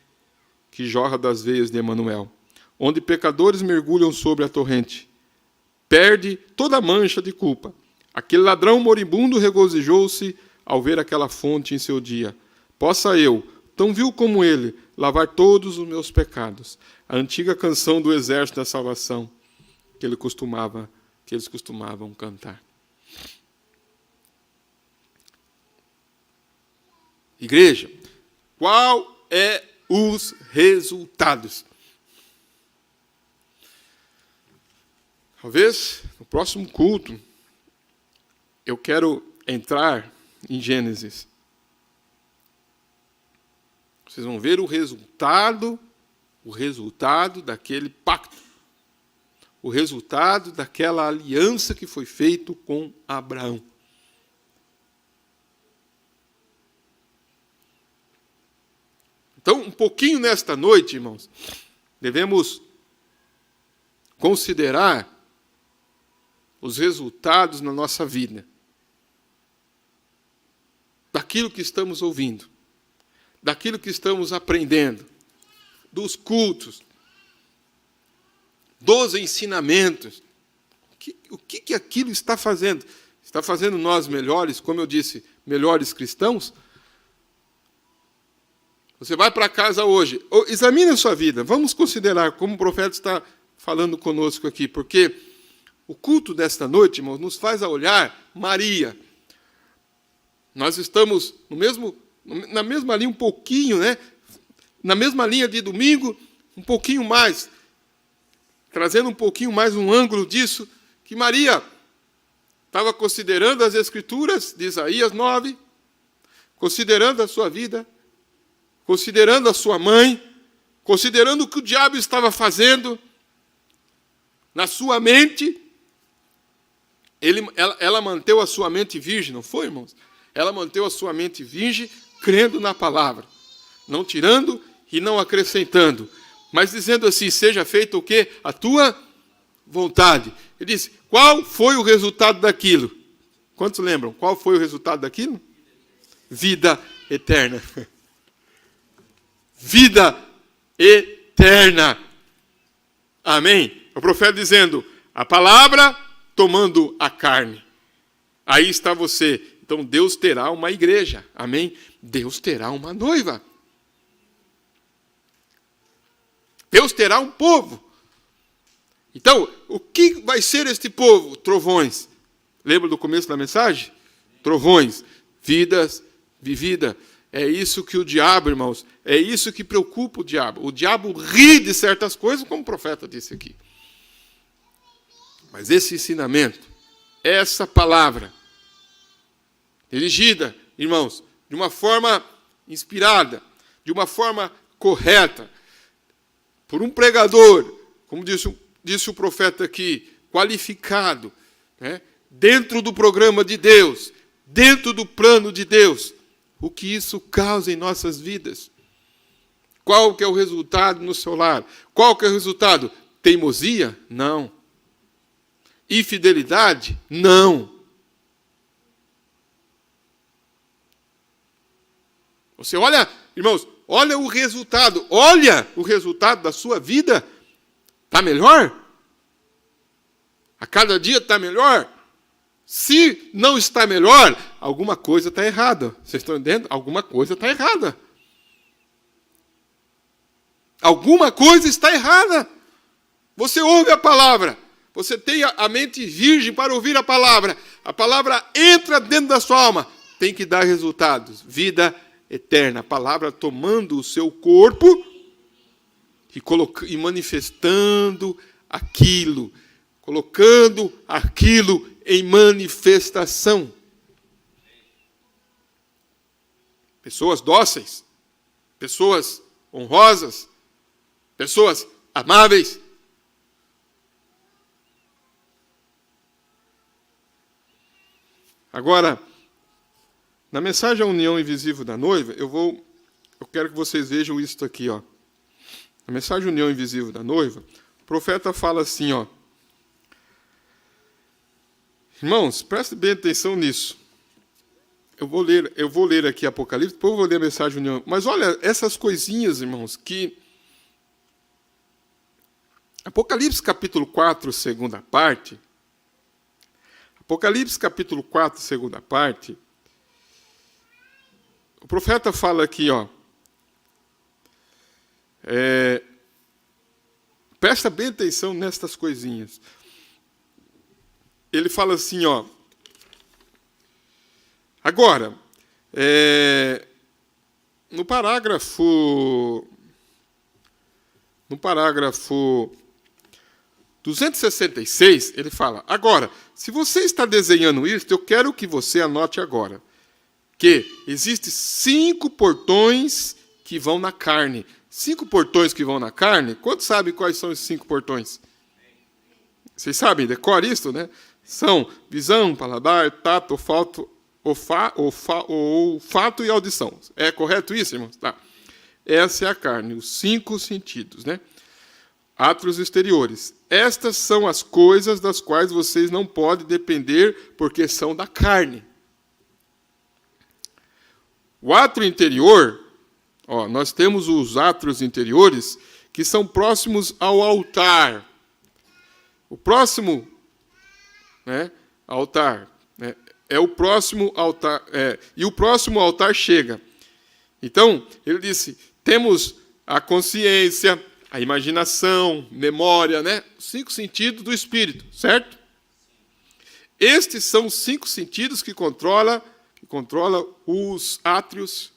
que jorra das veias de Emanuel, onde pecadores mergulham sobre a torrente. Perde toda a mancha de culpa. Aquele ladrão moribundo regozijou-se ao ver aquela fonte em seu dia. Possa eu, tão vil como ele, lavar todos os meus pecados. A antiga canção do Exército da Salvação que eles costumavam cantar. Igreja, qual é os resultados? Talvez no próximo culto eu quero entrar em Gênesis. Vocês vão ver o resultado daquele pacto. O resultado daquela aliança que foi feita com Abraão. Então, um pouquinho nesta noite, irmãos, devemos considerar os resultados na nossa vida. Daquilo que estamos ouvindo, daquilo que estamos aprendendo, dos cultos, dos ensinamentos. O que aquilo está fazendo? Está fazendo nós melhores, como eu disse, melhores cristãos? Você vai para casa hoje, examine a sua vida, vamos considerar como o profeta está falando conosco aqui, porque o culto desta noite, irmãos, nos faz a olhar Maria. Nós estamos na mesma linha um pouquinho, né? Na mesma linha de domingo, um pouquinho mais, trazendo um pouquinho mais um ângulo disso, que Maria estava considerando as Escrituras de Isaías 9, considerando a sua vida, considerando a sua mãe, considerando o que o diabo estava fazendo na sua mente. Ela manteve a sua mente virgem, não foi, irmãos? Ela manteve a sua mente virgem, crendo na palavra, não tirando e não acrescentando, mas dizendo assim, seja feito o quê? A tua vontade. Ele disse, qual foi o resultado daquilo? Quantos lembram? Qual foi o resultado daquilo? Vida eterna. Vida eterna. Amém? O profeta dizendo, a palavra tomando a carne. Aí está você. Então Deus terá uma igreja. Amém? Deus terá uma noiva. Deus terá um povo. Então, o que vai ser este povo? Trovões. Lembra do começo da mensagem? Trovões. Vidas vividas. É isso que o diabo, irmãos, é isso que preocupa o diabo. O diabo ri de certas coisas, como o profeta disse aqui. Mas esse ensinamento, essa palavra, dirigida, irmãos, de uma forma inspirada, de uma forma correta, por um pregador, como disse o profeta aqui, qualificado, né, dentro do programa de Deus, dentro do plano de Deus, o que isso causa em nossas vidas? Qual que é o resultado no seu lar? Qual que é o resultado? Teimosia? Não. Infidelidade? Não. Você olha, irmãos, olha o resultado da sua vida. Está melhor? A cada dia está melhor? Se não está melhor, alguma coisa está errada. Vocês estão entendendo? Alguma coisa está errada. Alguma coisa está errada. Você ouve a palavra. Você tem a mente virgem para ouvir a palavra entra dentro da sua alma, tem que dar resultados, vida eterna. A palavra tomando o seu corpo e manifestando aquilo, colocando aquilo em manifestação. Pessoas dóceis, pessoas honrosas, pessoas amáveis. Agora, na mensagem A União Invisível da Noiva, eu quero que vocês vejam isso aqui, ó. Na mensagem União Invisível da Noiva, o profeta fala assim, ó. Irmãos, prestem bem atenção nisso. Eu vou ler aqui Apocalipse, depois eu vou ler a mensagem União. Mas olha, essas coisinhas, irmãos, que Apocalipse capítulo 4, segunda parte, Apocalipse capítulo 4, segunda parte, o profeta fala aqui, ó, presta bem atenção nestas coisinhas. Ele fala assim, ó, agora, no parágrafo 266, ele fala, agora, se você está desenhando isso, eu quero que você anote agora, que existem 5 portões que vão na carne. 5 portões que vão na carne, quantos sabem quais são esses 5 portões? Vocês sabem, decore isso, né? São visão, paladar, tato, olfato e audição. É correto isso, irmãos? Tá. Essa é a carne, os 5 sentidos, né? Átrios exteriores. Estas são as coisas das quais vocês não podem depender, porque são da carne. O átrio interior, ó, nós temos os átrios interiores que são próximos ao altar. O próximo, né, altar, né, é o próximo altar, e o próximo altar chega. Então, ele disse, temos a consciência, a imaginação, memória, né? 5 sentidos do espírito, certo? Estes são os 5 sentidos que controla os átrios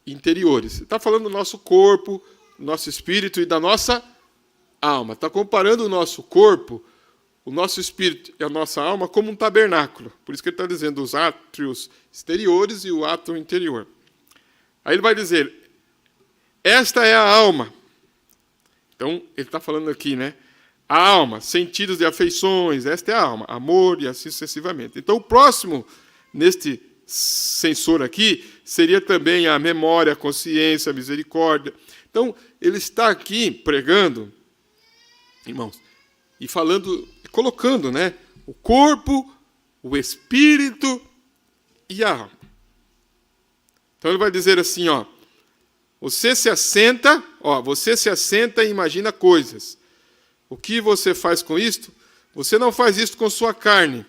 interiores. Está falando do nosso corpo, do nosso espírito e da nossa alma. Está comparando o nosso corpo, o nosso espírito e a nossa alma como um tabernáculo. Por isso que ele está dizendo os átrios exteriores e o átrio interior. Aí ele vai dizer, esta é a alma. Então, ele está falando aqui, né? A alma, sentidos de afeições, esta é a alma, amor e assim sucessivamente. Então, o próximo, neste sensor aqui, seria também a memória, a consciência, a misericórdia. Então, ele está aqui pregando, irmãos, e falando, colocando, né? O corpo, o espírito e a alma. Então, ele vai dizer assim, ó, você se assenta e imagina coisas. O que você faz com isto? Você não faz isto com sua carne.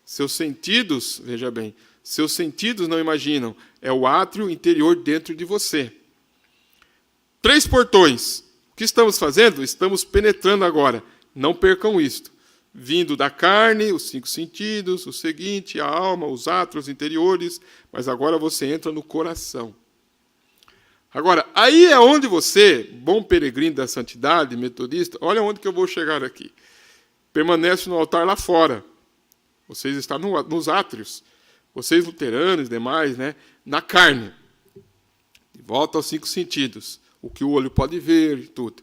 Seus sentidos, veja bem, seus sentidos não imaginam. É o átrio interior dentro de você. 3 portões. O que estamos fazendo? Estamos penetrando agora. Não percam isto. Vindo da carne, os 5 sentidos, o seguinte, a alma, os átrios interiores, mas agora você entra no coração. Agora, aí é onde você, bom peregrino da santidade, metodista, olha onde que eu vou chegar aqui. Permanece no altar lá fora. Vocês estão nos átrios. Vocês luteranos e demais, né, na carne. De volta aos 5 sentidos. O que o olho pode ver e tudo.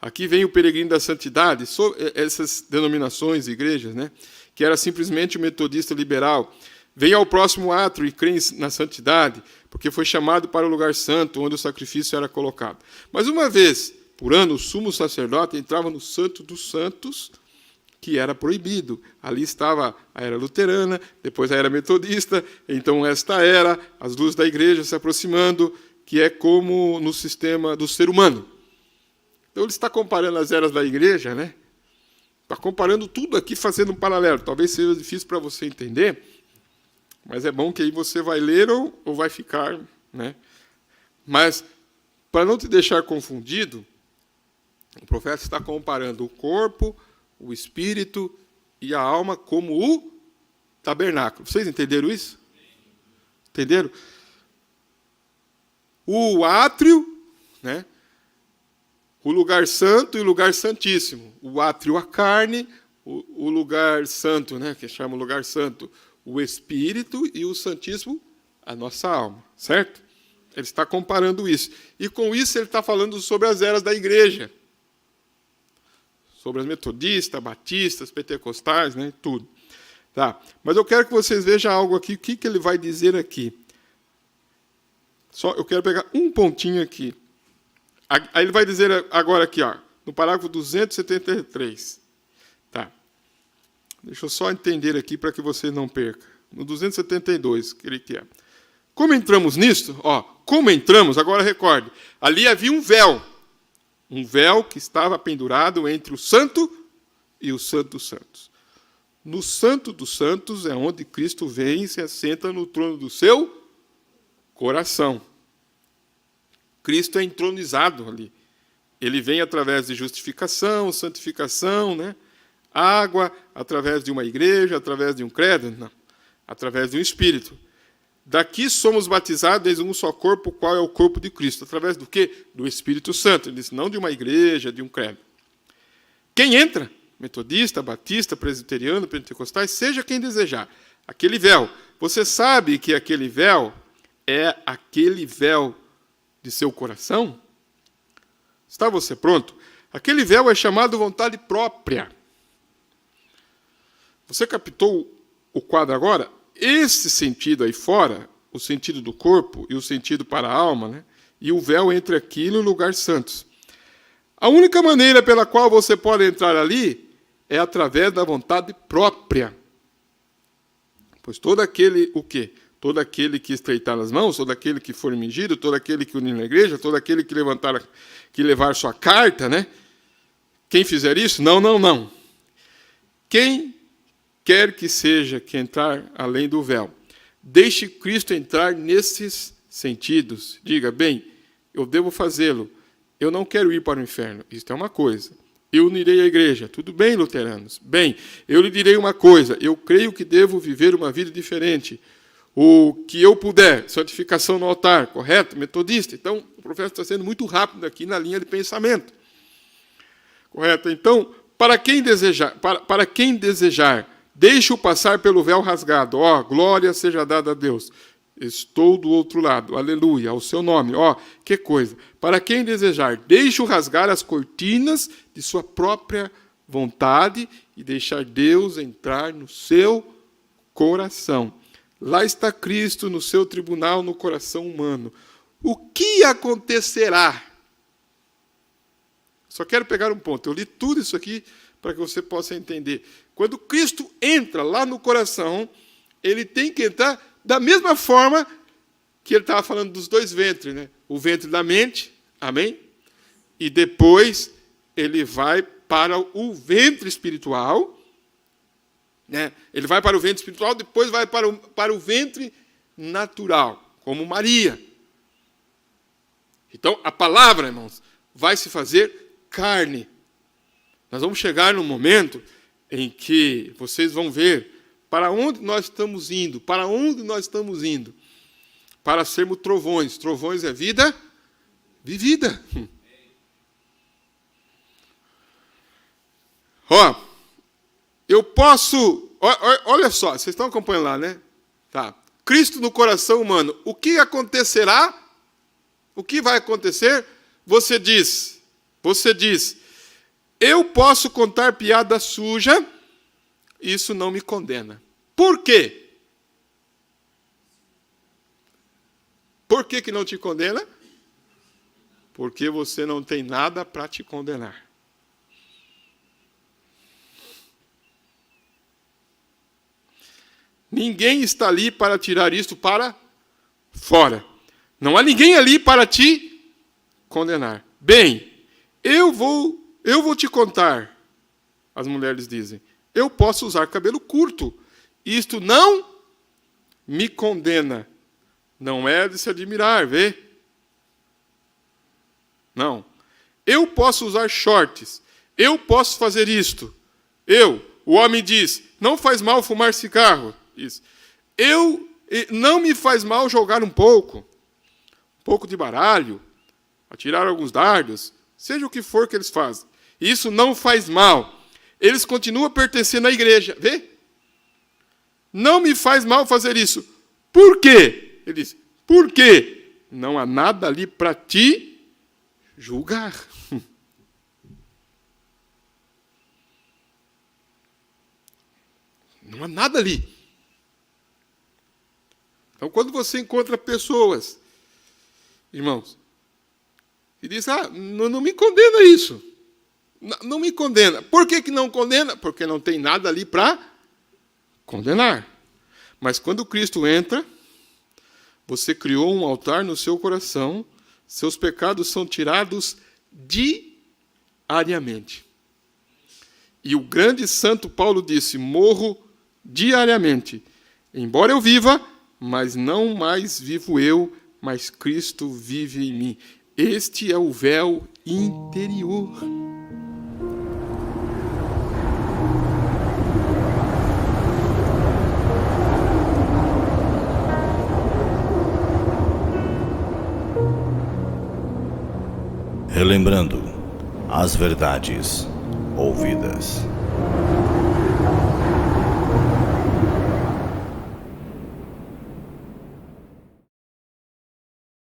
Aqui vem o peregrino da santidade, essas denominações, igrejas, né, que era simplesmente o metodista liberal. Vem ao próximo átrio e crê na santidade, porque foi chamado para o lugar santo, onde o sacrifício era colocado. Mas uma vez por ano, o sumo sacerdote entrava no Santo dos Santos, que era proibido. Ali estava a era luterana, depois a era metodista, então esta era, as luzes da igreja se aproximando, que é como no sistema do ser humano. Então ele está comparando as eras da igreja, né? Está comparando tudo aqui, fazendo um paralelo. Talvez seja difícil para você entender, mas é bom que aí você vai ler ou vai ficar, né? Mas, para não te deixar confundido, o profeta está comparando o corpo, o espírito e a alma como o tabernáculo. Vocês entenderam isso? Entenderam? O átrio, né? O lugar santo e o lugar santíssimo. O átrio, a carne, o lugar santo, né? Que chama o lugar santo, o espírito, e o santíssimo, a nossa alma. Certo? Ele está comparando isso. E com isso ele está falando sobre as eras da igreja. Sobre as metodistas, batistas, pentecostais, né? Tudo. Tá. Mas eu quero que vocês vejam algo aqui. O que ele vai dizer aqui? Eu quero pegar um pontinho aqui. Aí ele vai dizer agora aqui, ó, no parágrafo 273. Tá. Deixa eu só entender aqui para que vocês não percam. No 272, que ele quer. Como entramos nisto? Ó, como entramos, agora recorde. Ali havia um véu. Um véu que estava pendurado entre o santo e o santo dos santos. No santo dos santos é onde Cristo vem e se assenta no trono do seu coração. Cristo é entronizado ali. Ele vem através de justificação, santificação, né? Água, através de uma igreja, através de um credo, não. Através de um espírito. Daqui somos batizados em um só corpo, qual é o corpo de Cristo. Através do quê? Do Espírito Santo. Ele diz, não de uma igreja, de um credo. Quem entra, metodista, batista, presbiteriano, pentecostais, seja quem desejar. Aquele véu. Você sabe que aquele véu é aquele véu de seu coração? Está você pronto? Aquele véu é chamado vontade própria. Você captou o quadro agora? Esse sentido aí fora, o sentido do corpo e o sentido para a alma, né? E o véu entre aquilo e o lugar santo. A única maneira pela qual você pode entrar ali é através da vontade própria. Pois todo aquele, o quê? Todo aquele que estreitar as mãos, todo aquele que for mingido, todo aquele que unir na igreja, todo aquele que levar sua carta, né? Quem fizer isso? Não. Quem quer que seja que entrar além do véu, deixe Cristo entrar nesses sentidos. Diga, bem, eu devo fazê-lo. Eu não quero ir para o inferno. Isto é uma coisa. Eu unirei a igreja. Tudo bem, luteranos? Bem, eu lhe direi uma coisa. Eu creio que devo viver uma vida diferente. O que eu puder, santificação no altar, correto? Metodista. Então, o profeta está sendo muito rápido aqui na linha de pensamento. Correto? Então, para quem desejar, deixe-o passar pelo véu rasgado. Ó, glória seja dada a Deus. Estou do outro lado. Aleluia, ao seu nome. Ó, que coisa. Para quem desejar, deixe-o rasgar as cortinas de sua própria vontade e deixar Deus entrar no seu coração. Lá está Cristo no seu tribunal, no coração humano. O que acontecerá? Só quero pegar um ponto. Eu li tudo isso aqui para que você possa entender. Quando Cristo entra lá no coração, ele tem que entrar da mesma forma que ele estava falando dos dois ventres, né? O ventre da mente, amém? E depois ele vai para o ventre espiritual, né? Ele vai para o ventre espiritual, depois vai para o ventre natural, como Maria. Então, a palavra, irmãos, vai se fazer carne. Nós vamos chegar num momento em que vocês vão ver para onde nós estamos indo. Para onde nós estamos indo? Para sermos trovões. Trovões é vida vivida. Ó, eu posso... Olha só, vocês estão acompanhando lá, né? Tá. Cristo no coração humano. O que acontecerá? O que vai acontecer? Você diz, eu posso contar piada suja, isso não me condena. Por quê? Por que não te condena? Porque você não tem nada para te condenar. Ninguém está ali para tirar isto para fora. Não há ninguém ali para te condenar. Bem, eu vou te contar as mulheres dizem: eu posso usar cabelo curto. Isto não me condena. Não é de se admirar, vê? Não. Eu posso usar shorts. Eu posso fazer isto. O homem diz: não faz mal fumar cigarro. Diz: não me faz mal jogar um pouco de baralho, atirar alguns dardos, seja o que for que eles fazem. Isso não faz mal. Eles continuam pertencendo à igreja. Vê? Não me faz mal fazer isso. Por quê? Ele diz: por quê? Não há nada ali para te julgar. Não há nada ali. Então, quando você encontra pessoas, irmãos, e diz: não me condena isso. Não me condena. Por que não condena? Porque não tem nada ali para condenar. Mas quando Cristo entra, você criou um altar no seu coração, seus pecados são tirados diariamente. E o grande santo Paulo disse: morro diariamente. Embora eu viva, mas não mais vivo eu, mas Cristo vive em mim. Este é o véu interior. Relembrando as verdades ouvidas.